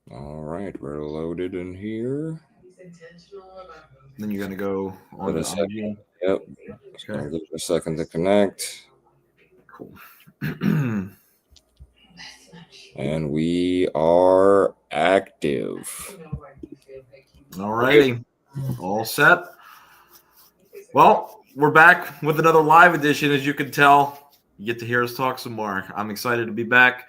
All right, we're loaded in here. Then you're going to go Give on it a to second. IG. Yep. Just Okay, gonna give it a second to connect. cool. And we are active. All righty. All set. Well, we're back with another live edition. As you can tell, you get to hear us talk some more. I'm excited to be back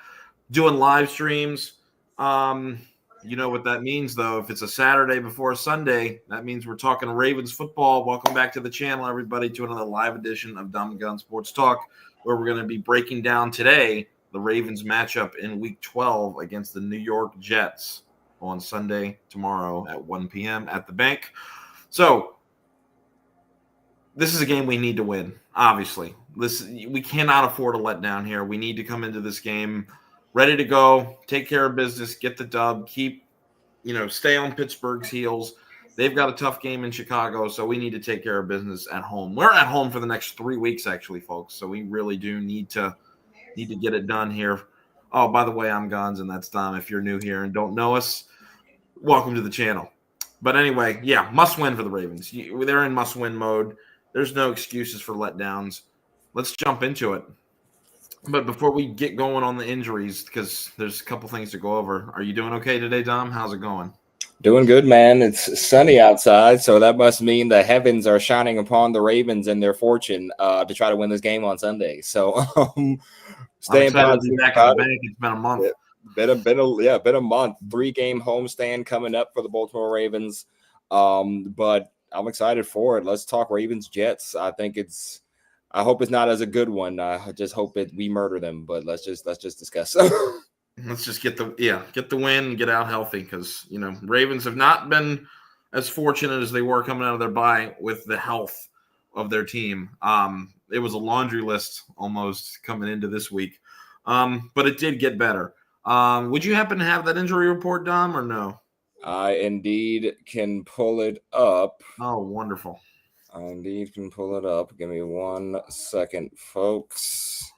doing live streams. Um, you know what that means, though. If it's a Saturday before a Sunday, that means we're talking Ravens football. Welcome back to the channel, everybody, to another live edition of Dumb Gun Sports Talk, where we're going to be breaking down today the Ravens matchup in Week 12 against the New York Jets on Sunday tomorrow at 1 p.m. at the bank. So this is a game we need to win. Obviously, we cannot afford a letdown here. We need to come into this game ready to go, take care of business, get the dub, stay on Pittsburgh's heels. They've got a tough game in Chicago, so we need to take care of business at home. We're at home for the next 3 weeks, actually, folks. So we really do need to get it done here. Oh, by the way, I'm Gonz, and that's Dom. If you're new here and don't know us, welcome to the channel. But anyway, yeah, must win for the Ravens. They're in must win mode. There's no excuses for letdowns. Let's jump into it. But before we get going on the injuries, because there's a couple things to go over, are you doing okay today, Dom? How's it going? Doing good, man. It's sunny outside, so that must mean the heavens are shining upon the Ravens and their fortune to try to win this game on Sunday. So I'm staying excited to be positive back at the about it. bank. It's been a month. Yeah, been a month. 3-game homestand coming up for the Baltimore Ravens. But I'm excited for it. Let's talk Ravens Jets. I hope it's not as a good one. I just hope we murder them. But let's just discuss. Let's just get the win and get out healthy, because Ravens have not been as fortunate as they were coming out of their bye with the health of their team. It was a laundry list almost coming into this week, but it did get better. Would you happen to have that injury report, Dom, or no? I indeed can pull it up. Oh, wonderful. I indeed can pull it up. Give me 1 second, folks.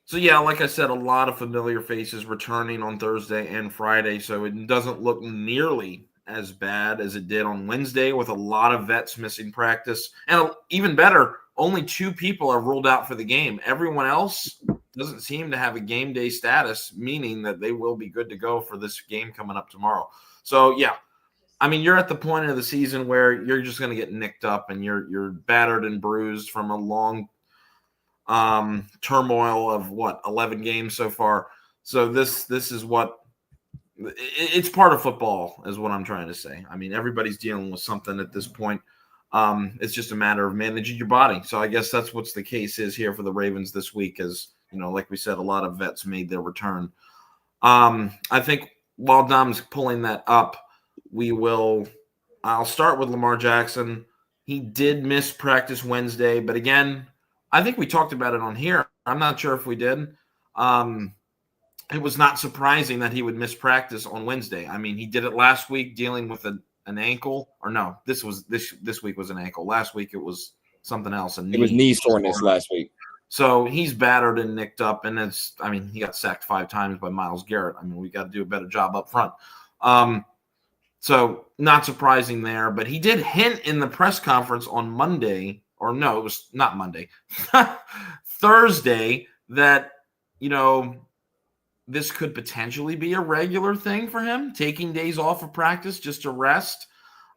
So yeah, like I said, a lot of familiar faces returning on Thursday and Friday, so it doesn't look nearly as bad as it did on Wednesday, with a lot of vets missing practice. And even better, only 2 people are ruled out for the game. Everyone else doesn't seem to have a game day status, meaning that they will be good to go for this game coming up tomorrow. So yeah, I mean, you're at the point of the season where you're just going to get nicked up, and you're battered and bruised from a long turmoil of 11 games so far. So this is what it's part of football, is what I'm trying to say. I mean, everybody's dealing with something at this point. It's just a matter of managing your body. So I guess that's what's the case is here for the Ravens this week. As like we said, a lot of vets made their return. I think while Dom's pulling that up, I'll start with Lamar Jackson. He did miss practice Wednesday, but again, I think we talked about it on here. I'm not sure if we did. It was not surprising that he would miss practice on Wednesday. I mean, he did it last week dealing with an ankle, or no, this week was an ankle. Last week it was something else, a It was knee. knee soreness last week. So he's battered and nicked up, and he got sacked 5 times by Myles Garrett. I mean, we got to do a better job up front. So not surprising there, but he did hint in the press conference on Monday, or no, it was not Monday, Thursday, that, this could potentially be a regular thing for him, taking days off of practice just to rest.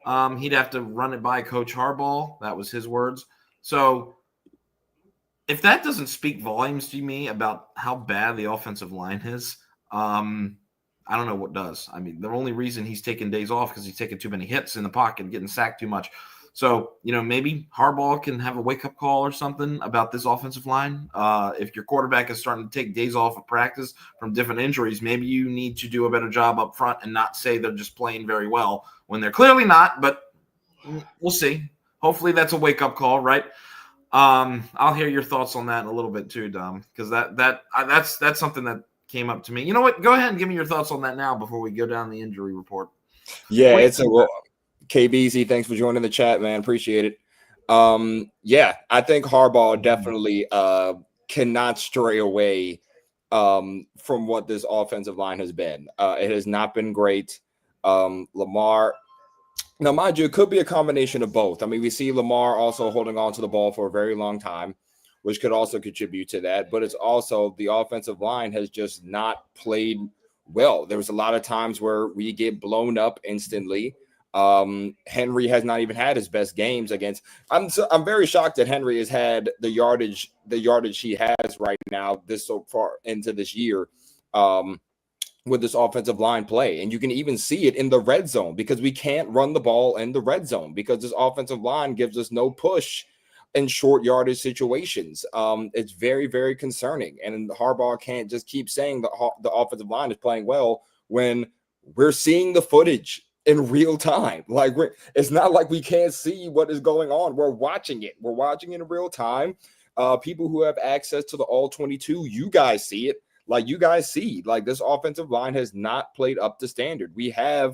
He'd have to run it by Coach Harbaugh. That was his words. So if that doesn't speak volumes to me about how bad the offensive line is, I don't know what does. I mean, the only reason he's taking days off because he's taking too many hits in the pocket and getting sacked too much. So, maybe Harbaugh can have a wake-up call or something about this offensive line. If your quarterback is starting to take days off of practice from different injuries, maybe you need to do a better job up front and not say they're just playing very well when they're clearly not, but we'll see. Hopefully that's a wake-up call, right? I'll hear your thoughts on that in a little bit too, Dom, because that's something that came up to me. You know what? Go ahead and give me your thoughts on that now before we go down the injury report. Yeah, KBZ, thanks for joining the chat, man. Appreciate it. Yeah, I think Harbaugh definitely cannot stray away from what this offensive line has been. It has not been great. Lamar, now, mind you, it could be a combination of both. I mean, we see Lamar also holding on to the ball for a very long time, which could also contribute to that. But it's also the offensive line has just not played well. There was a lot of times where we get blown up instantly. Henry has not even had his best games against. I'm very shocked that Henry has had the yardage he has right now this so far into this year. With this offensive line play. And you can even see it in the red zone because we can't run the ball in the red zone because this offensive line gives us no push in short yardage situations. It's very, very concerning. And Harbaugh can't just keep saying the offensive line is playing well when we're seeing the footage in real time. Like it's not like we can't see what is going on. We're watching it. We're watching it in real time. People who have access to the all 22, you guys see it. Like you guys see, like this offensive line has not played up to standard. I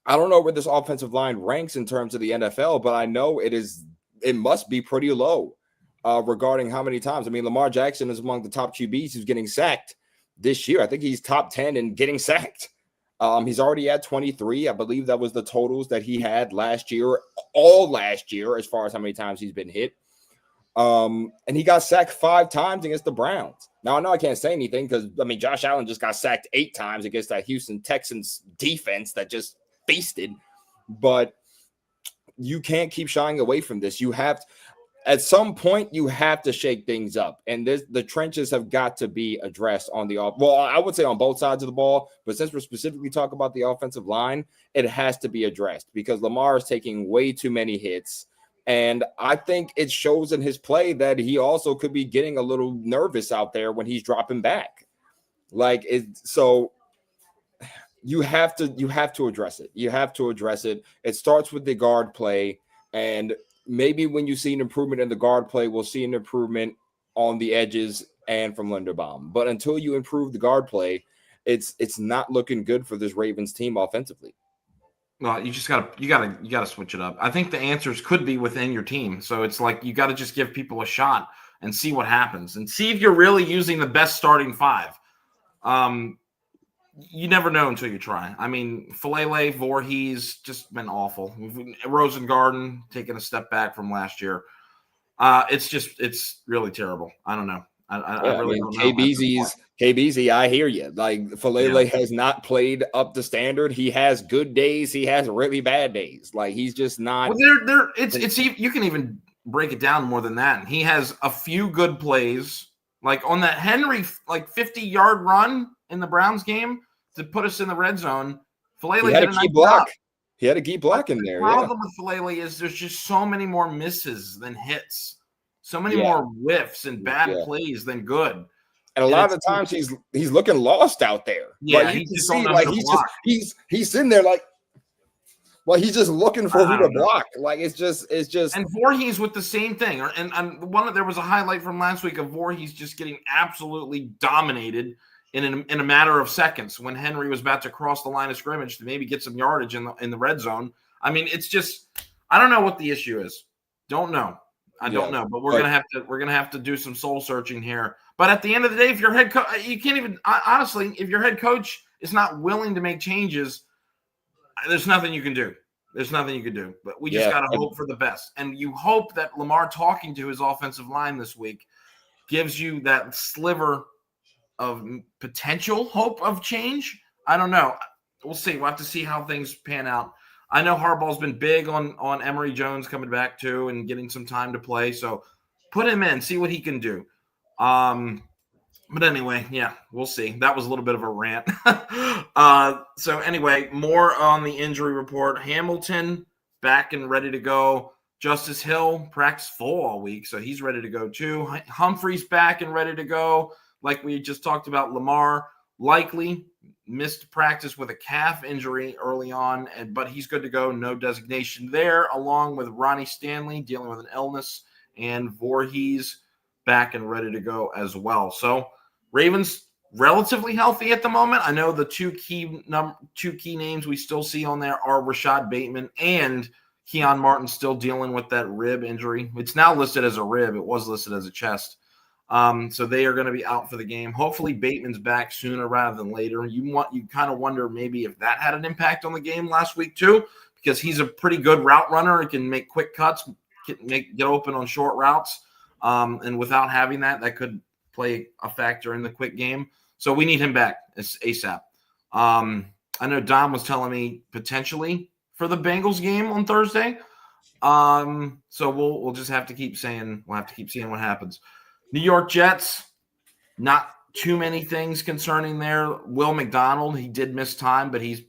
don't know where this offensive line ranks in terms of the NFL, but I know it must be pretty low regarding how many times. I mean, Lamar Jackson is among the top QBs who's getting sacked this year. I think he's top 10 in getting sacked. He's already at 23. I believe that was the totals that he had all last year, as far as how many times he's been hit. And he got sacked 5 times against the Browns. Now, I know I can't say anything because, I mean, Josh Allen just got sacked 8 times against that Houston Texans defense that just feasted. But you can't keep shying away from this. At some point, you have to shake things up. And the trenches have got to be addressed on I would say on both sides of the ball. But since we're specifically talking about the offensive line, it has to be addressed because Lamar is taking way too many hits. And I think it shows in his play that he also could be getting a little nervous out there when he's dropping back. So you have to address it. You have to address it. It starts with the guard play. And maybe when you see an improvement in the guard play, we'll see an improvement on the edges and from Linderbaum. But until you improve the guard play, it's not looking good for this Ravens team offensively. No, you gotta switch it up. I think the answers could be within your team. So it's like you got to just give people a shot and see what happens and see if you're really using the best starting 5. You never know until you try. I mean, Falele, Voorhees just been awful. Rosengarten taking a step back from last year. It's really terrible. I don't know. I really don't know. KBZ, I hear you. Like Falele has not played up to standard. He has good days. He has really bad days. Like he's just not. Well, it's you can even break it down more than that. He has a few good plays, like on that Henry 50-yard run in the Browns game to put us in the red zone. Falele had a key block. He had a key block in there. The problem with Falele is there's just so many more misses than hits. So many more whiffs and bad plays than good. And a lot of the times he's looking lost out there. Yeah, like, you can see like he's sitting there like he's just looking for who to block. Like it's just and Voorhees with the same thing. There was a highlight from last week of Voorhees just getting absolutely dominated in a matter of seconds when Henry was about to cross the line of scrimmage to maybe get some yardage in the red zone. I mean, it's just I don't know what the issue is. Don't know. I don't know, but we're gonna have to do some soul searching here. But at the end of the day, if your head coach, you can't even honestly, if your head coach is not willing to make changes, there's nothing you can do. There's nothing you can do. But we just gotta hope for the best, and you hope that Lamar talking to his offensive line this week gives you that sliver of potential hope of change. I don't know. We'll see. We'll have to see how things pan out. I know Harbaugh's been big on Emory Jones coming back too and getting some time to play. So put him in, see what he can do. But anyway, we'll see. That was a little bit of a rant. So anyway, more on the injury report. Hamilton back and ready to go. Justice Hill practiced full all week, so he's ready to go too. Humphrey's back and ready to go. Like we just talked about, Lamar likely missed practice with a calf injury early on, but he's good to go. No designation there, along with Ronnie Stanley dealing with an illness, and Voorhees back and ready to go as well. So Ravens relatively healthy at the moment. I know the two key names we still see on there are Rashad Bateman and Keon Martin still dealing with that rib injury. It's now listed as a rib. It was listed as a chest. So they are going to be out for the game. Hopefully Bateman's back sooner rather than later. You kind of wonder maybe if that had an impact on the game last week too, because he's a pretty good route runner and can make quick cuts, get open on short routes. And without having that could play a factor in the quick game. So we need him back ASAP. I know Dom was telling me potentially for the Bengals game on Thursday. So we'll just have to keep seeing what happens. New York Jets, not too many things concerning there. Will McDonald, he did miss time, but he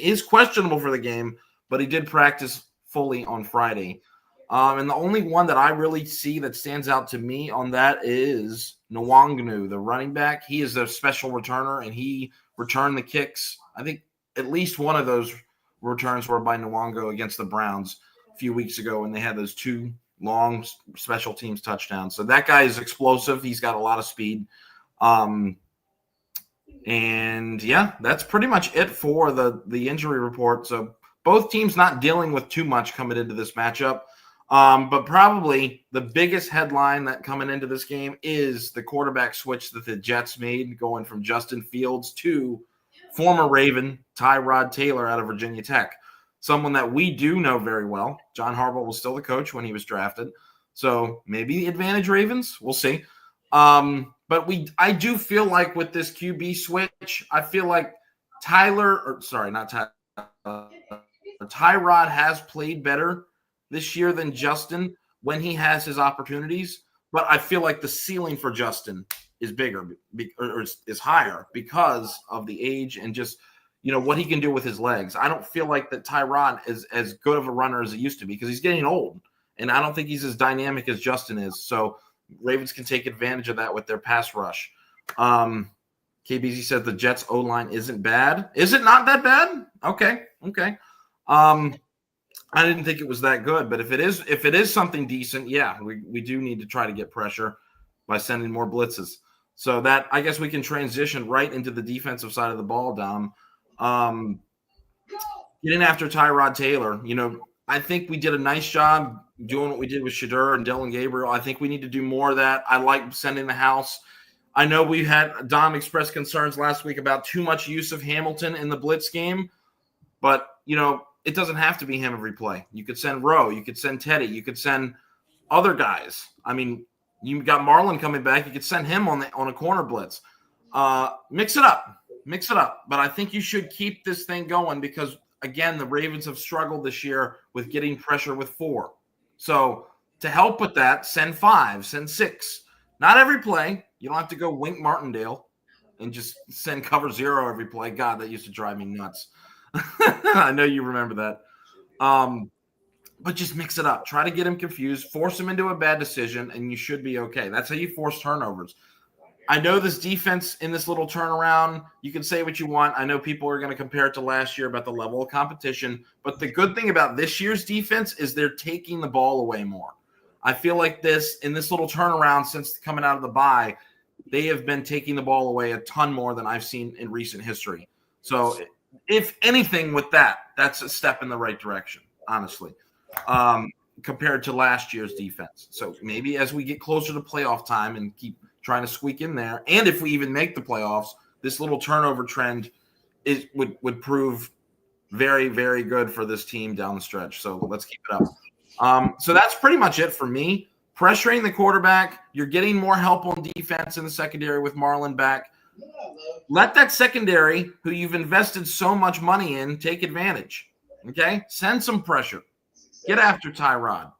is questionable for the game, but he did practice fully on Friday. And the only one that I really see that stands out to me on that is Nwanganu, the running back. He is a special returner, and he returned the kicks. I think at least one of those returns were by Nwango against the Browns a few weeks ago, and they had those 2 long special teams touchdowns. So that guy is explosive. He's got a lot of speed. And yeah, that's pretty much it for the injury report. So both teams not dealing with too much coming into this matchup. But probably the biggest headline that coming into this game is the quarterback switch that the Jets made, going from Justin Fields to former Raven Tyrod Taylor out of Virginia Tech. Someone that we do know very well. John Harbaugh was still the coach when he was drafted. So maybe advantage Ravens. We'll see. But I do feel like with this QB switch, I feel like Tyrod has played better this year than Justin when he has his opportunities. But I feel like the ceiling for Justin is bigger or is higher because of the age and just – what he can do with his legs. I don't feel like that Tyrod is as good of a runner as he used to be because he's getting old, and I don't think he's as dynamic as Justin is. So Ravens can take advantage of that with their pass rush. KBZ said the Jets O-line isn't bad. Is it not that bad? Okay. I didn't think it was that good, but if it is something decent, yeah, we do need to try to get pressure by sending more blitzes. So that I guess we can transition right into the defensive side of the ball, Dom. Getting after Tyrod Taylor, I think we did a nice job doing what we did with Shadur and Dylan Gabriel. I think we need to do more of that. I like sending the house. I know we had Dom express concerns last week about too much use of Hamilton in the blitz game, but it doesn't have to be him every play. You could send Rowe, you could send Teddy, you could send other guys. I mean, you got Marlon coming back, you could send him on a corner blitz. Mix it up. But I think you should keep this thing going because, again, the Ravens have struggled this year with getting pressure with 4. So to help with that, send 5, send 6. Not every play. You don't have to go Wink Martindale and just send cover 0 every play. God, that used to drive me nuts. I know you remember that. But just mix it up. Try to get him confused. Force him into a bad decision, and you should be okay. That's how you force turnovers. I know this defense in this little turnaround, you can say what you want. I know people are going to compare it to last year about the level of competition. But the good thing about this year's defense is they're taking the ball away more. I feel like in this little turnaround since coming out of the bye, they have been taking the ball away a ton more than I've seen in recent history. So if anything with that's a step in the right direction, honestly, compared to last year's defense. So maybe as we get closer to playoff time and keep trying to squeak in there, and if we even make the playoffs, this little turnover trend would prove very, very good for this team down the stretch. So let's keep it up. So that's pretty much it for me. Pressuring the quarterback, you're getting more help on defense in the secondary with Marlon back. Let that secondary, who you've invested so much money in, take advantage. Okay? Send some pressure. Get after Tyrod.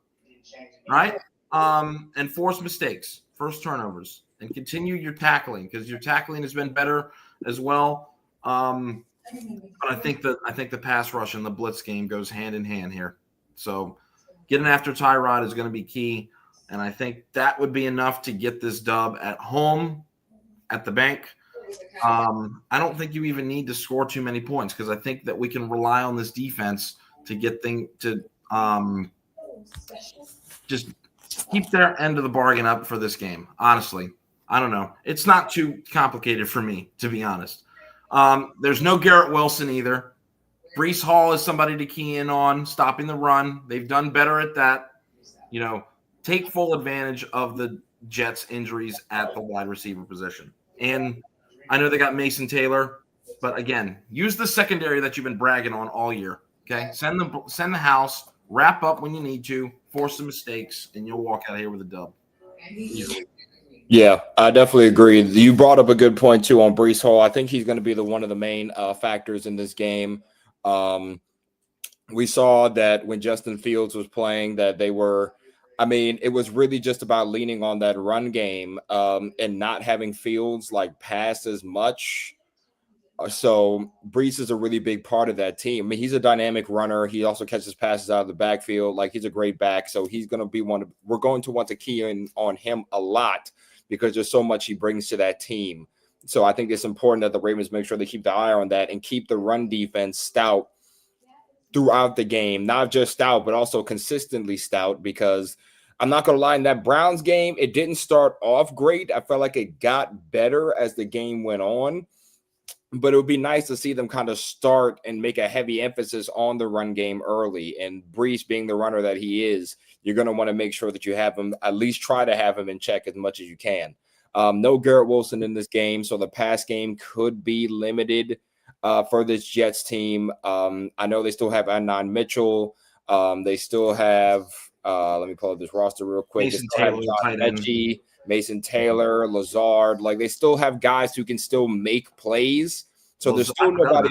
Right? And force mistakes, first turnovers. And continue your tackling because your tackling has been better as well. But I think the pass rush and the blitz game goes hand in hand here. So getting after Tyrod is going to be key, and I think that would be enough to get this dub at home at the bank. I don't think you even need to score too many points because I think that we can rely on this defense to get just keep their end of the bargain up for this game, honestly. I don't know. It's not too complicated for me, to be honest. There's no Garrett Wilson either. Breece Hall is somebody to key in on, stopping the run. They've done better at that. Take full advantage of the Jets injuries at the wide receiver position. And I know they got Mason Taylor, but again, use the secondary that you've been bragging on all year. Okay, send the house, wrap up when you need to, force some mistakes, and you'll walk out here with a dub easily. Yeah, I definitely agree. You brought up a good point too on Breece Hall. I think he's going to be one of the main factors in this game. We saw that when Justin Fields was playing, that they were. I mean, it was really just about leaning on that run game and not having Fields like pass as much. So Breece is a really big part of that team. I mean, he's a dynamic runner. He also catches passes out of the backfield. Like, he's a great back. So he's going to be we're going to want to key in on him a lot because there's so much he brings to that team. So I think it's important that the Ravens make sure they keep the eye on that and keep the run defense stout throughout the game. Not just stout, but also consistently stout, because I'm not going to lie, in that Browns game, it didn't start off great. I felt like it got better as the game went on. But it would be nice to see them kind of start and make a heavy emphasis on the run game early. And Breece, being the runner that he is, you're going to want to make sure that you have him, at least try to have him in check as much as you can. No Garrett Wilson in this game, so the pass game could be limited for this Jets team. I know they still have Adnan Mitchell. They still have, let me pull up this roster real quick. Mason Taylor, Lazard, like they still have guys who can still make plays. So there's still nobody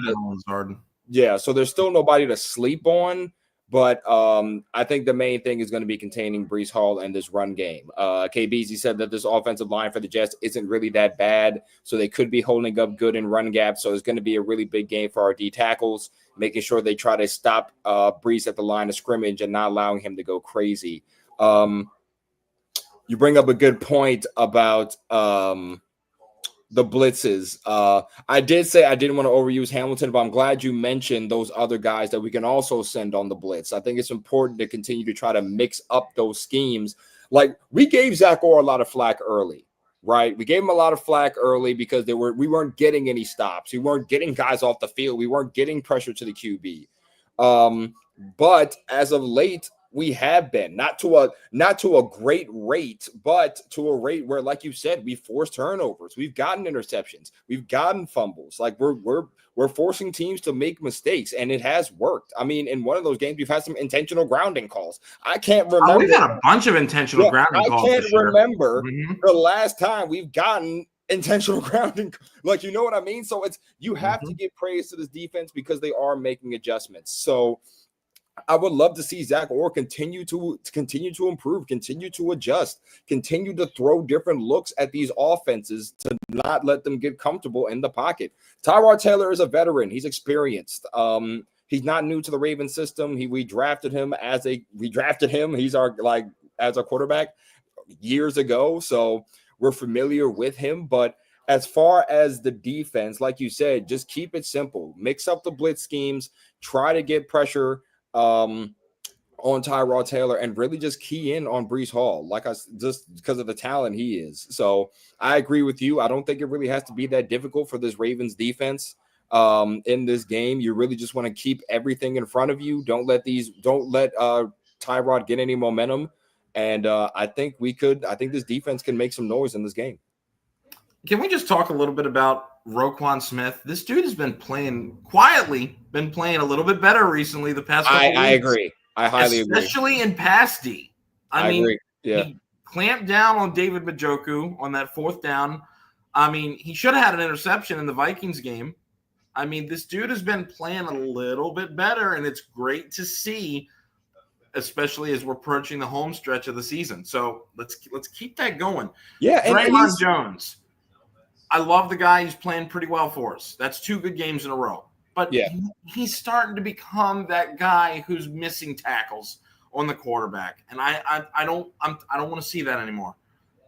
so there's still nobody to sleep on. But I think the main thing is going to be containing Breece Hall and this run game. KBZ said that this offensive line for the Jets isn't really that bad, so they could be holding up good in run gaps. So it's going to be a really big game for our D tackles, making sure they try to stop Breece at the line of scrimmage and not allowing him to go crazy. You bring up a good point about the blitzes. I did say I didn't want to overuse Hamilton, but I'm glad you mentioned those other guys that we can also send on the blitz. I think it's important to continue to try to mix up those schemes. Like, we gave Zach Orr a lot of flack early, right? We gave him a lot of flack early because we weren't getting any stops. We weren't getting guys off the field. We weren't getting pressure to the QB. But as of late, we have been not to a great rate, but to a rate where, like you said, we forced turnovers, we've gotten interceptions, we've gotten fumbles. Like, we're forcing teams to make mistakes, and it has worked. I mean, in one of those games, we've had some intentional grounding calls. I can't remember. We've had a bunch of intentional grounding calls. I can't remember the last time we've gotten intentional grounding. Like, you know what I mean? So you have to give praise to this defense because they are making adjustments. So I would love to see Zach Orr continue to improve, continue to adjust, continue to throw different looks at these offenses to not let them get comfortable in the pocket. Tyrod Taylor is a veteran. He's experienced. He's not new to the Ravens system. We drafted him He's as a quarterback years ago. So we're familiar with him. But as far as the defense, like you said, just keep it simple. Mix up the blitz schemes. Try to get pressure on Tyrod Taylor and really just key in on Breece Hall, just because of the talent he is. So I agree with you. I don't think it really has to be that difficult for this Ravens defense in this game. You really just want to keep everything in front of you. Don't let Tyrod get any momentum. And I think this defense can make some noise in this game. Can we just talk a little bit about Roquan Smith? This dude has been playing a little bit better recently the past couple weeks. I agree. I highly agree. Especially in pass D. I mean, agree. Yeah. He clamped down on David Njoku on that fourth down. I mean, he should have had an interception in the Vikings game. I mean, this dude has been playing a little bit better, and it's great to see, especially as we're approaching the home stretch of the season. So let's keep that going. Yeah, and Draymond Jones. I love the guy. He's playing pretty well for us. That's 2 good games in a row. But he's starting to become that guy who's missing tackles on the quarterback, and I don't want to see that anymore.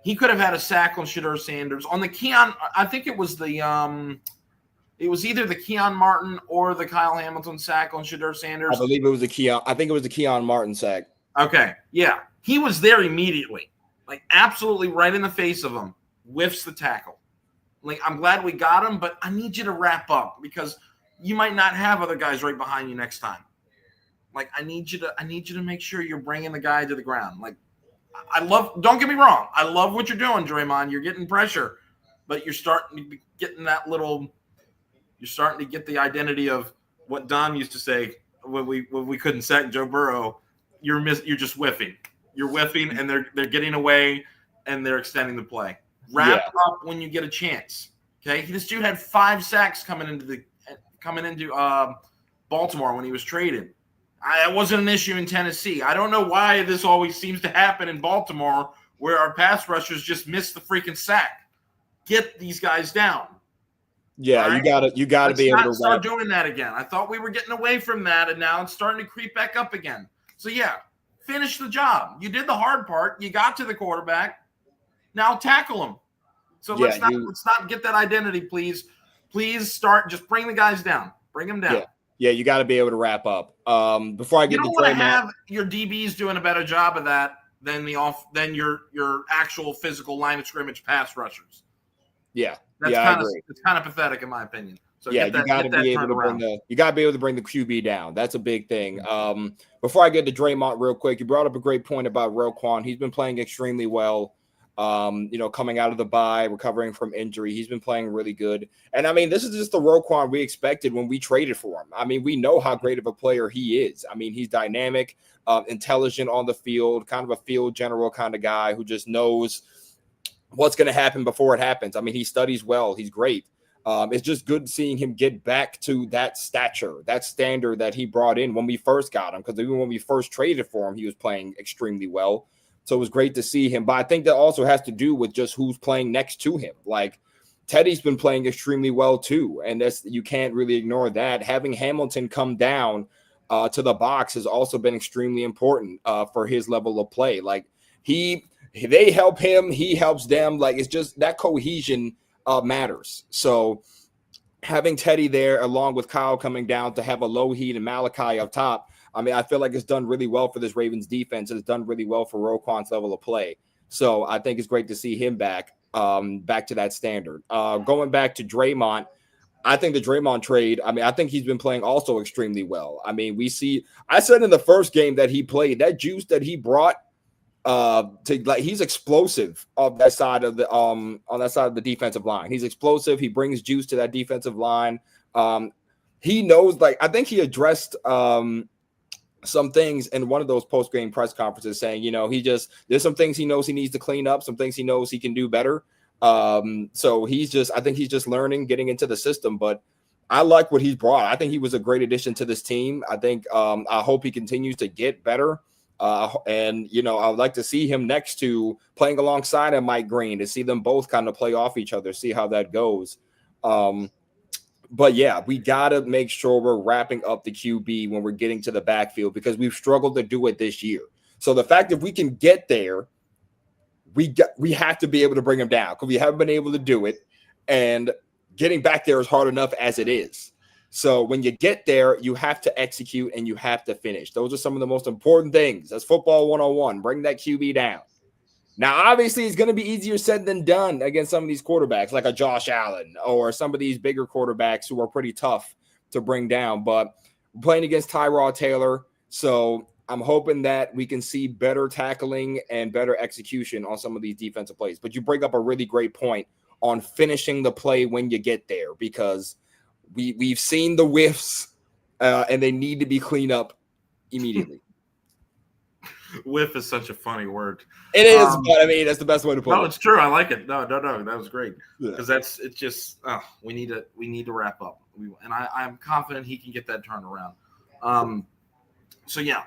He could have had a sack on Shedeur Sanders on the Keon. I think it was it was either the Keon Martin or the Kyle Hamilton sack on Shedeur Sanders. I believe it was the Keon. I think it was the Keon Martin sack. Okay, yeah, he was there immediately, like absolutely right in the face of him. Whiffs the tackle. Like, I'm glad we got him, but I need you to wrap up because you might not have other guys right behind you next time. Like, I need you to make sure you're bringing the guy to the ground. Like, don't get me wrong, I love what you're doing, Draymond. You're getting pressure, but you're starting to be getting you're starting to get the identity of what Don used to say when we couldn't sack Joe Burrow. You're just whiffing. You're whiffing, and they're getting away, and they're extending the play. Wrap up when you get a chance. Okay, this dude had 5 sacks coming into Baltimore when he was traded. It wasn't an issue in Tennessee. I don't know why this always seems to happen in Baltimore, where our pass rushers just miss the freaking sack. Get these guys down. Yeah, right? you gotta be able to start doing that again. I thought we were getting away from that, and now it's starting to creep back up again. So yeah, finish the job. You did the hard part. You got to the quarterback. Now tackle him. So let's not get that identity, please. Please just bring the guys down. Bring them down. Yeah, you got to be able to wrap up. Before I get to want to have your DBs doing a better job of that than your actual physical line of scrimmage pass rushers. Yeah, it's kind of pathetic in my opinion. So you got to be able to bring the QB down. That's a big thing. Before I get to Draymond real quick, you brought up a great point about Roquan. He's been playing extremely well. Coming out of the bye, recovering from injury, he's been playing really good. And I mean, this is just the Roquan we expected when we traded for him. I mean, we know how great of a player he is. I mean, he's dynamic, intelligent on the field, kind of a field general kind of guy who just knows what's going to happen before it happens. I mean, he studies well. He's great. It's just good seeing him get back to that stature, that standard that he brought in when we first got him. Because even when we first traded for him, he was playing extremely well. So it was great to see him. But I think that also has to do with just who's playing next to him. Like Teddy's been playing extremely well too. And you can't really ignore that. Having Hamilton come down to the box has also been extremely important for his level of play. Like they help him, he helps them. Like it's just that cohesion matters. So having Teddy there along with Kyle coming down to have a low heat and Malachi up top, I mean, I feel like it's done really well for this Ravens defense. It's done really well for Roquan's level of play. So I think it's great to see him back to that standard. Going back to Draymond, I think the Draymond trade, I mean, I think he's been playing also extremely well. I mean, I said in the first game that he played, that juice that he brought he's explosive on that side of the defensive line. He's explosive. He brings juice to that defensive line. He knows, I think he addressed some things in one of those post-game press conferences saying, there's some things he knows he needs to clean up, some things he knows he can do better. So I think he's just learning, getting into the system, but I like what he's brought. I think he was a great addition to this team. I think, I hope he continues to get better. And I would like to see him next to playing alongside of Mike Green to see them both kind of play off each other, see how that goes. But yeah, we got to make sure we're wrapping up the QB when we're getting to the backfield because we've struggled to do it this year. So the fact that we can get there, we have to be able to bring him down because we haven't been able to do it. And getting back there is hard enough as it is. So when you get there, you have to execute and you have to finish. Those are some of the most important things. That's football 101. Bring that QB down. Now, obviously, it's going to be easier said than done against some of these quarterbacks like a Josh Allen or some of these bigger quarterbacks who are pretty tough to bring down. But we're playing against Tyrod Taylor, so I'm hoping that we can see better tackling and better execution on some of these defensive plays. But you bring up a really great point on finishing the play when you get there because we've seen the whiffs and they need to be cleaned up immediately. Whiff is such a funny word. It is, but I mean that's the best way to put it. No, it's true. I like it. No, that was great because it's just we need to wrap up. And I'm confident he can get that turned around. So yeah,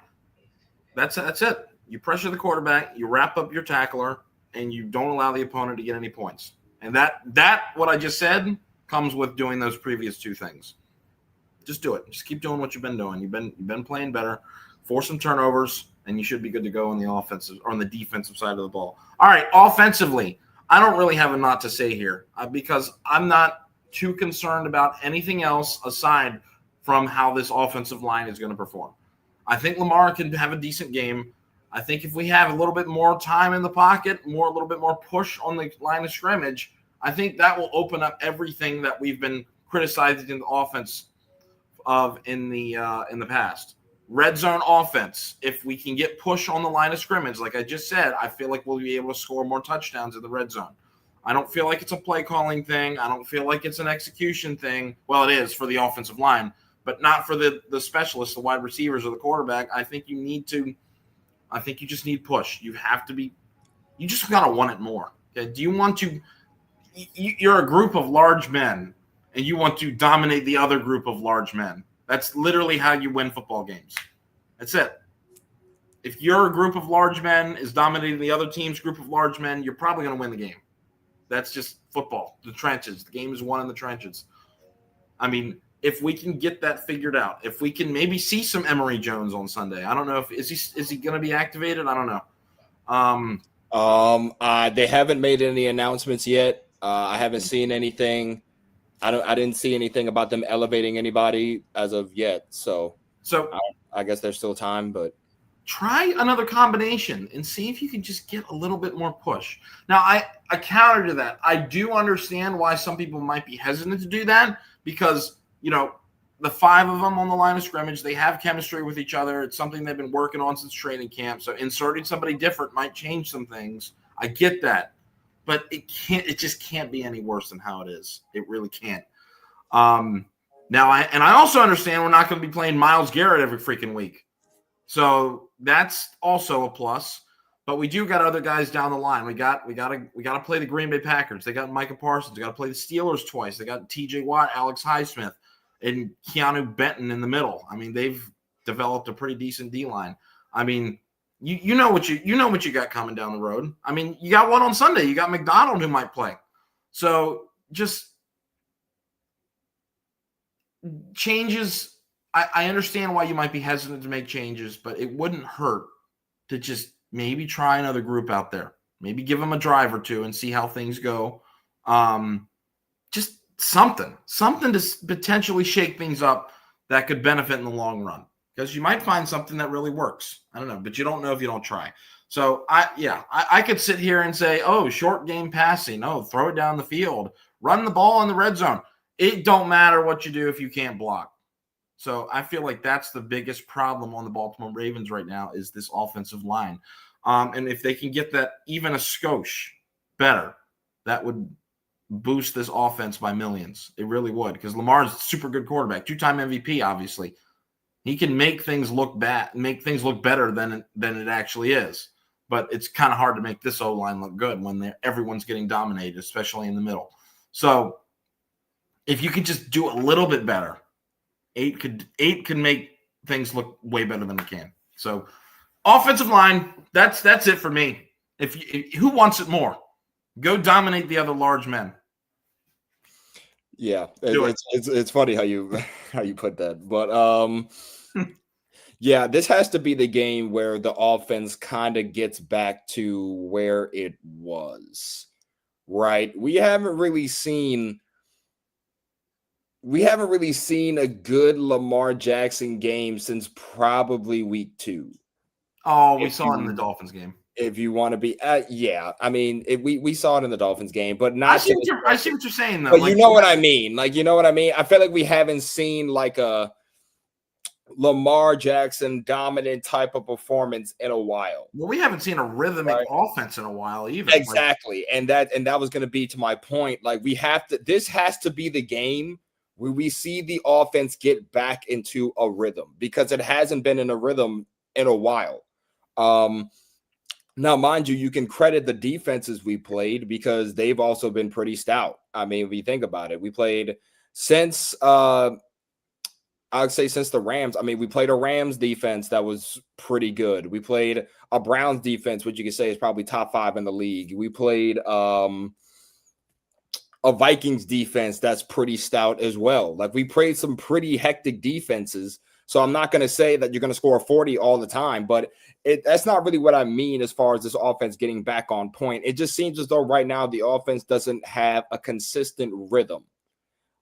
that's it. You pressure the quarterback, you wrap up your tackler, and you don't allow the opponent to get any points. And that what I just said comes with doing those previous two things. Just do it. Just keep doing what you've been doing. You've been playing better. Force some turnovers. And you should be good to go on the offensive or on the defensive side of the ball. All right, offensively, I don't really have a lot to say here because I'm not too concerned about anything else aside from how this offensive line is going to perform. I think Lamar can have a decent game. I think if we have a little bit more time in the pocket, a little bit more push on the line of scrimmage, I think that will open up everything that we've been criticizing the offense of in the past. red zone offense, if we can get push on the line of scrimmage, like I just said, I feel like we'll be able to score more touchdowns in the red zone. I don't feel like it's a play calling thing. I don't feel like it's an execution thing. Well, it is for the offensive line, but not for the specialists, the wide receivers, or the quarterback. I think you just need push. You just got to want it more. Okay? Do you want to – you're a group of large men, and you want to dominate the other group of large men. That's literally how you win football games. That's it. If your group of large men is dominating the other team's group of large men, you're probably going to win the game. That's just football, the trenches. The game is won in the trenches. I mean, if we can get that figured out, if we can maybe see some Emory Jones on Sunday. I don't know if is he going to be activated? I don't know. They haven't made any announcements yet. I haven't seen anything. I didn't see anything about them elevating anybody as of yet. So I guess there's still time, but try another combination and see if you can just get a little bit more push. Now, I counter to that. I do understand why some people might be hesitant to do that because, the 5 of them on the line of scrimmage, they have chemistry with each other. It's something they've been working on since training camp. So inserting somebody different might change some things. I get that. But it just can't be any worse than how it is. It really can't. Now, I also understand we're not going to be playing Myles Garrett every freaking week. So that's also a plus. But we do got other guys down the line. We got to play the Green Bay Packers. They got Micah Parsons. They got to play the Steelers twice. They got T.J. Watt, Alex Highsmith, and Keanu Benton in the middle. I mean, they've developed a pretty decent D-line. I mean, you know what you got coming down the road. I mean, you got one on Sunday. You got McDonald who might play. So just changes. I understand why you might be hesitant to make changes, but it wouldn't hurt to just maybe try another group out there. Maybe give them a drive or two and see how things go. Just something to potentially shake things up that could benefit in the long run. Because you might find something that really works. I don't know, but you don't know if you don't try. So, I could sit here and say, short game passing. Throw it down the field. Run the ball in the red zone. It don't matter what you do if you can't block. So, I feel like that's the biggest problem on the Baltimore Ravens right now is this offensive line. And if they can get that even a skosh better, that would boost this offense by millions. It really would because Lamar's a super good quarterback. 2-time MVP, obviously. He can make things look bad, make things look better than it actually is. But it's kind of hard to make this O-line look good when everyone's getting dominated, especially in the middle. So if you could just do a little bit better, 8 could make things look way better than it can. So offensive line, that's it for me. If who wants it more? Go dominate the other large men. Yeah, it's funny how you put that, but yeah, this has to be the game where the offense kind of gets back to where it was, right? We haven't really seen a good Lamar Jackson game since probably week 2. Oh, we saw it in the Dolphins game. If you want to be, yeah, I mean, we saw it in the Dolphins game, but not. I see what you're saying, though. But you know what I mean. Like, you know what I mean. I feel like we haven't seen like a Lamar Jackson dominant type of performance in a while. Well, we haven't seen a rhythmic offense in a while either. Exactly, and that was going to be to my point. Like, we have to. This has to be the game where we see the offense get back into a rhythm because it hasn't been in a rhythm in a while. Now, mind you, you can credit the defenses we played because they've also been pretty stout. I mean, if you think about it, we played since I would say since the Rams. I mean, we played a Rams defense that was pretty good. We played a Browns defense, which you could say is probably top 5 in the league. We played a Vikings defense that's pretty stout as well. Like, we played some pretty hectic defenses. So I'm not going to say that you're going to score 40 all the time, but that's not really what I mean as far as this offense getting back on point. It just seems as though right now the offense doesn't have a consistent rhythm.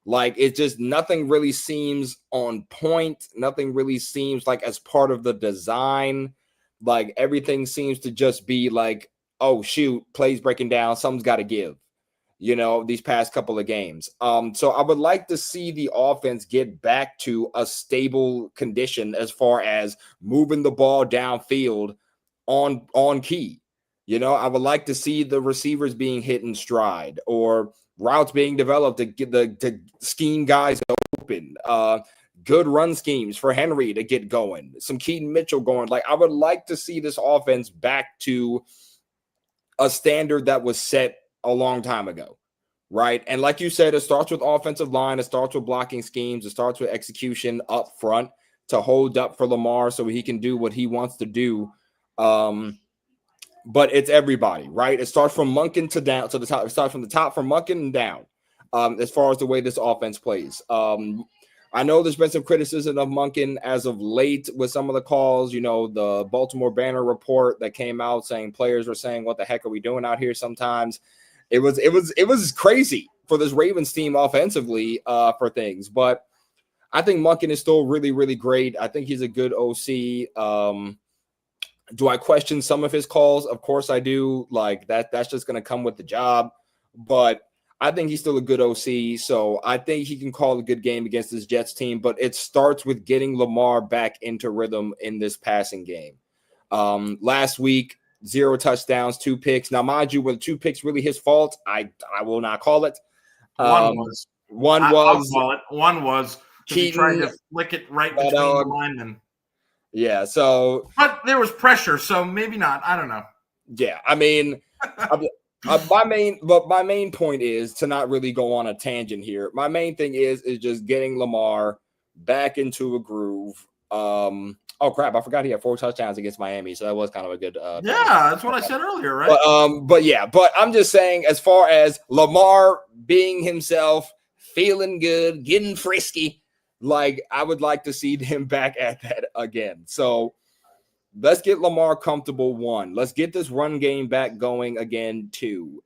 Like, it just nothing really seems on point. Nothing really seems like as part of the design. Like, everything seems to just be like, oh, shoot, plays breaking down. Something's got to give. these past couple of games. So I would like to see the offense get back to a stable condition as far as moving the ball downfield on key. I would like to see the receivers being hit in stride or routes being developed to get to scheme guys open. Good run schemes for Henry to get going. Some Keaton Mitchell going. Like, I would like to see this offense back to a standard that was set a long time ago, right? And like you said, it starts with offensive line. It starts with blocking schemes. It starts with execution up front to hold up for Lamar so he can do what he wants to do. But it's everybody, right? It starts from Monken to down to the top. It starts from the top from Monken and down as far as the way this offense plays. I know there's been some criticism of Monken as of late with some of the calls. The Baltimore Banner report that came out saying players were saying, "What the heck are we doing out here?" Sometimes it was crazy for this Ravens team offensively for things. But I think Monken is still really, really great. I think he's a good OC. Do I question some of his calls? Of course I do. Like that's just going to come with the job. But I think he's still a good OC. So I think he can call a good game against this Jets team. But it starts with getting Lamar back into rhythm in this passing game. Last week, 0 touchdowns, 2 picks. Now, mind you, were the 2 picks really his fault? I will not call it. One was. I'll call it. One was he tried to flick it right between the linemen. Yeah, so but there was pressure, so maybe not. I don't know. Yeah, I mean, my main point is to not really go on a tangent here. My main thing is just getting Lamar back into a groove. Oh crap, I forgot he had 4 touchdowns against Miami, so that was kind of a good. That's what I said earlier, right? But I'm just saying, as far as Lamar being himself, feeling good, getting frisky. Like, I would like to see him back at that again. So let's get Lamar comfortable, 1. Let's get this run game back going again, 2.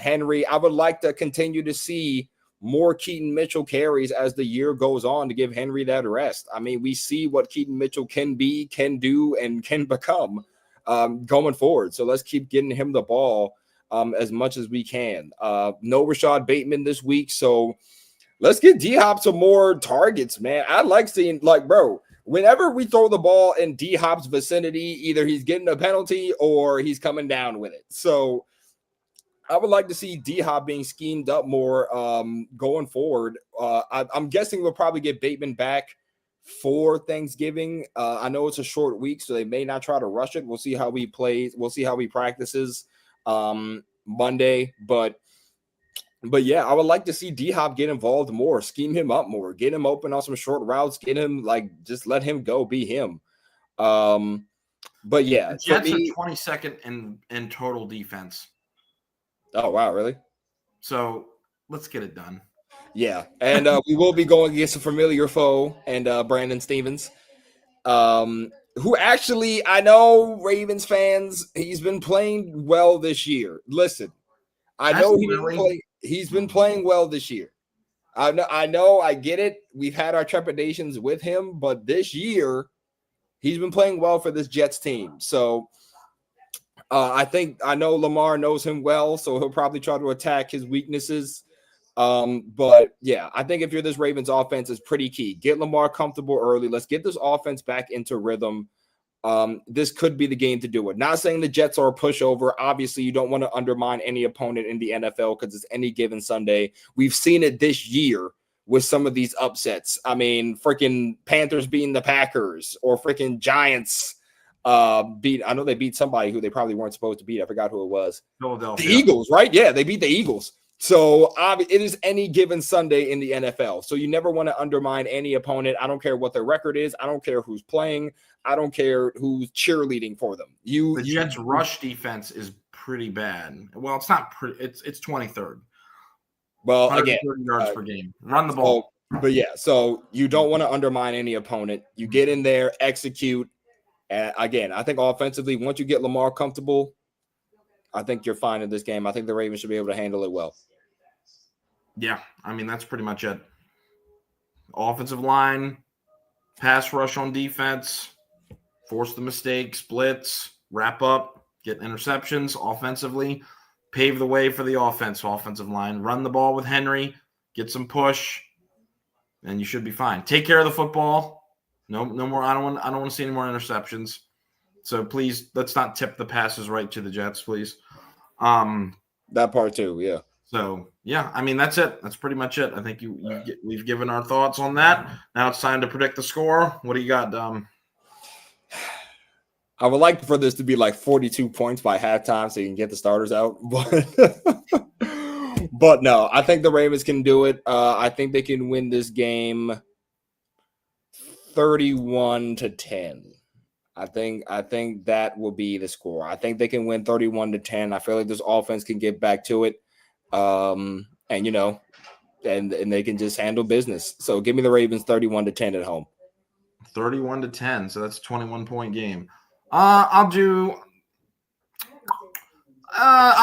Henry, I would like to continue to see more Keaton Mitchell carries as the year goes on to give Henry that rest. I mean, we see what Keaton Mitchell can be, can do, and can become going forward. So let's keep getting him the ball as much as we can. No Rashad Bateman this week, so let's get D-Hop some more targets, man. I like seeing, bro, whenever we throw the ball in D-Hop's vicinity, either he's getting a penalty or he's coming down with it. So I would like to see D-Hop being schemed up more going forward. I'm guessing we'll probably get Bateman back for Thanksgiving. I know it's a short week, so they may not try to rush it. We'll see how he plays. We'll see how he practices Monday, But yeah, I would like to see D-Hop get involved more, scheme him up more, get him open on some short routes, get him just let him go, be him. But yeah, the Jets are 22nd in total defense. Oh wow, really? So let's get it done. Yeah, and we will be going against a familiar foe and Brandon Stevens, who actually, I know Ravens fans, he's been playing well this year. Listen, I know he's been playing well this year. I know, I get it. We've had our trepidations with him, but this year he's been playing well for this Jets team. So I know Lamar knows him well, so he'll probably try to attack his weaknesses. But yeah, I think if you're this Ravens offense, it's pretty key. Get Lamar comfortable early. Let's get this offense back into rhythm. This could be the game to do it. Not saying the Jets are a pushover. Obviously, you don't want to undermine any opponent in the NFL because it's any given Sunday. We've seen it this year with some of these upsets. I mean, freaking Panthers beating the Packers or freaking Giants I know they beat somebody who they probably weren't supposed to beat. I forgot who it was. Philadelphia. The Eagles, right? Yeah, they beat the Eagles. So it is any given Sunday in the NFL. So you never want to undermine any opponent. I don't care what their record is. I don't care who's playing. I don't care who's cheerleading for them. The Jets' rush defense is pretty bad. Well, it's not pretty. It's 23rd. Well, again, yards per game. Run the ball. But yeah, so you don't want to undermine any opponent. You get in there, execute. And again, I think offensively, once you get Lamar comfortable, I think you're fine in this game. I think the Ravens should be able to handle it well. Yeah, I mean, that's pretty much it. Offensive line, pass rush on defense, force the mistakes, blitz, wrap up, get interceptions offensively. pave the way for the offensive line. Run the ball with Henry, get some push, and you should be fine. Take care of the football. No more. I don't want to see any more interceptions. So please, let's not tip the passes right to the Jets, please. That part too, yeah. So yeah, I mean that's it. That's pretty much it. I think we've given our thoughts on that. Now it's time to predict the score. What do you got, Dom? I would like for this to be like 42 points by halftime so you can get the starters out. But no, I think the Ravens can do it. I think they can win this game 31-10. I think that will be the score. I think they can win 31-10. I feel like this offense can get back to it. And they can just handle business. So give me the Ravens 31-10 at home. 31-10. So that's a 21-point game. I'm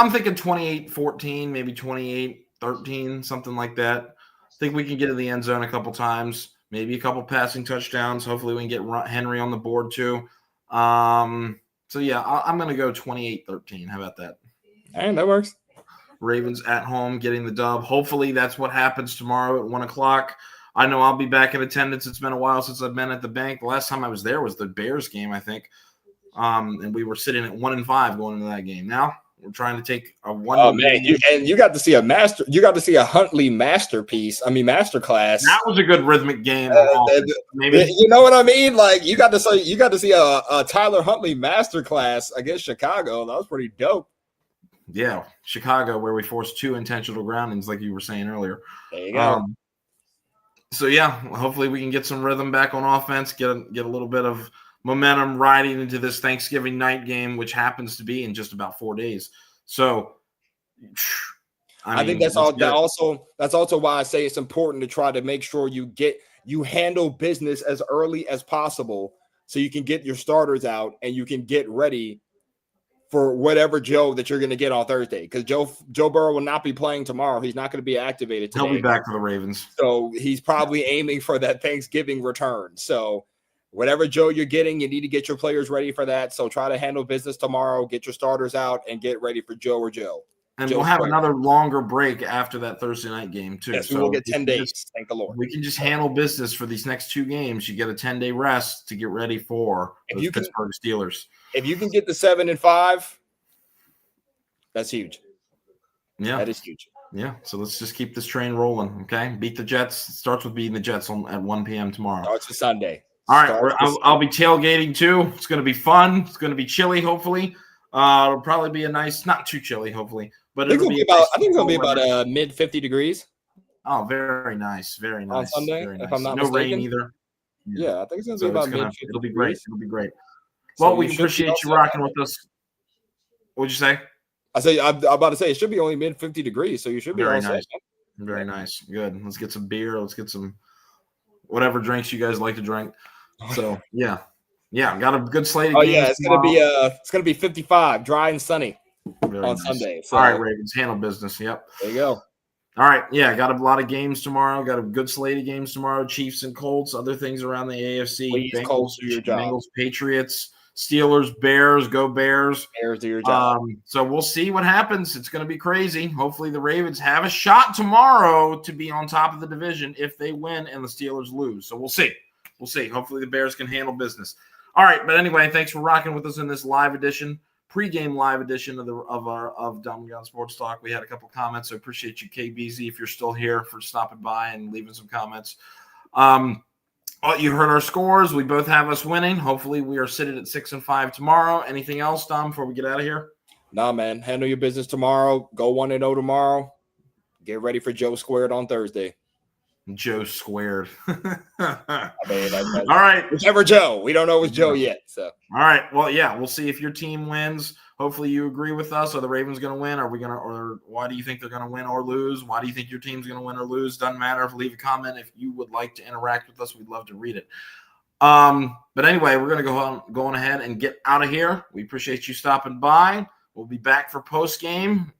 thinking 28-14, maybe 28-13, something like that. I think we can get in the end zone a couple times, maybe a couple passing touchdowns. Hopefully we can get Henry on the board too. So yeah, I'm going to go 28-13. How about that? All right, that works. Ravens at home getting the dub. Hopefully that's what happens tomorrow at 1:00. I know I'll be back in attendance. It's been a while since I've been at the bank. The last time I was there was the Bears game, I think. And we were sitting at 1-5 going into that game. Now we're trying to take a one. Oh man, you got to see a Huntley masterpiece. I mean, masterclass. That was a good rhythmic game. Maybe you know what I mean. Like you got to see a Tyler Huntley masterclass against Chicago. That was pretty dope. Yeah, Chicago, where we forced 2 intentional groundings, like you were saying earlier. There you go. So yeah, hopefully we can get some rhythm back on offense, get a little bit of momentum riding into this Thanksgiving night game, which happens to be in just about 4 days. So, I think that's also why I say it's important to try to make sure you handle business as early as possible, so you can get your starters out and you can get ready for whatever Joe that you're going to get on Thursday, because Joe Burrow will not be playing tomorrow. He's not going to be activated today. He'll be back for the Ravens. So he's probably aiming for that Thanksgiving return. So whatever Joe you're getting, you need to get your players ready for that. So try to handle business tomorrow, get your starters out, and get ready for Joe or Joe. And Joe we'll have another longer break after that Thursday night game too. Yes, so we'll get 10 days. Thank the Lord. We can just handle business for these next 2 games. You get a 10-day rest to get ready for the Pittsburgh Steelers. If you can get the 7-5, that's huge. Yeah, that is huge. Yeah, so let's just keep this train rolling. Okay, beat the Jets. It starts with beating the Jets at 1 p.m. tomorrow. Starts with Sunday. All right, I'll be tailgating too. It's going to be fun. It's going to be chilly, hopefully. It'll probably be a nice, not too chilly, hopefully, but it'll be about. I think it's going to be about mid 50 degrees. Oh, very nice, very nice. On Sunday, very nice. If I'm not no mistaken. rain either. Yeah, I think it's going to be about mid 50. It'll be great. It'll be great. So well, we appreciate you rocking with us. What'd you say? I'm about to say it should be only mid 50 degrees, so you should be very all nice. set. Very nice. Good. Let's get some beer. Let's get some whatever drinks you guys like to drink. So yeah, got a good slate of games. Yeah, it's gonna be 55, dry and sunny on Sunday. So. All right, Ravens, handle business. Yep. There you go. All right, got a lot of games tomorrow. Got a good slate of games tomorrow. Chiefs and Colts, other things around the AFC. Please, Colts, do your job. Bengals, Patriots, Steelers, Bears. Go Bears. Bears, do your job. So we'll see what happens. It's going to be crazy. Hopefully the Ravens have a shot tomorrow to be on top of the division if they win and the Steelers lose. So we'll see. We'll see. Hopefully the Bears can handle business. All right, but anyway, thanks for rocking with us in this live edition, pregame live edition of Dumb Gun Sports Talk. We had a couple comments, so appreciate you, KBZ, if you're still here, for stopping by and leaving some comments. You heard our scores. We both have us winning. Hopefully we are sitting at 6-5 tomorrow. Anything else, Dom, before we get out of here? Nah, man. Handle your business tomorrow. Go 1-0 tomorrow. Get ready for Joe Squared on Thursday. Joe Squared. I mean, all right. Whichever Joe. We don't know it's Joe yet. So. All right. Well, yeah, we'll see if your team wins. Hopefully you agree with us. Are the Ravens going to win? Or why do you think they're going to win or lose? Why do you think your team's going to win or lose? Doesn't matter. Leave a comment if you would like to interact with us. We'd love to read it. But anyway, we're going to go on ahead and get out of here. We appreciate you stopping by. We'll be back for post game,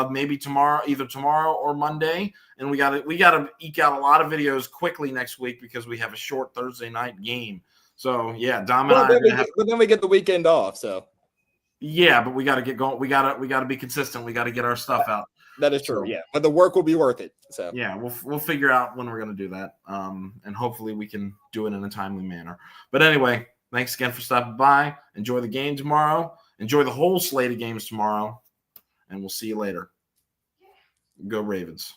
maybe tomorrow, either tomorrow or Monday. And we got to eke out a lot of videos quickly next week because we have a short Thursday night game. So yeah, Dom and but then we get the weekend off. So Yeah, but we got to get going. We got to be consistent. We got to get our stuff out. That is true. So, yeah, but the work will be worth it. So yeah, we'll figure out when we're going to do that. And hopefully we can do it in a timely manner. But anyway, thanks again for stopping by. Enjoy the game tomorrow. Enjoy the whole slate of games tomorrow. And we'll see you later. Go Ravens.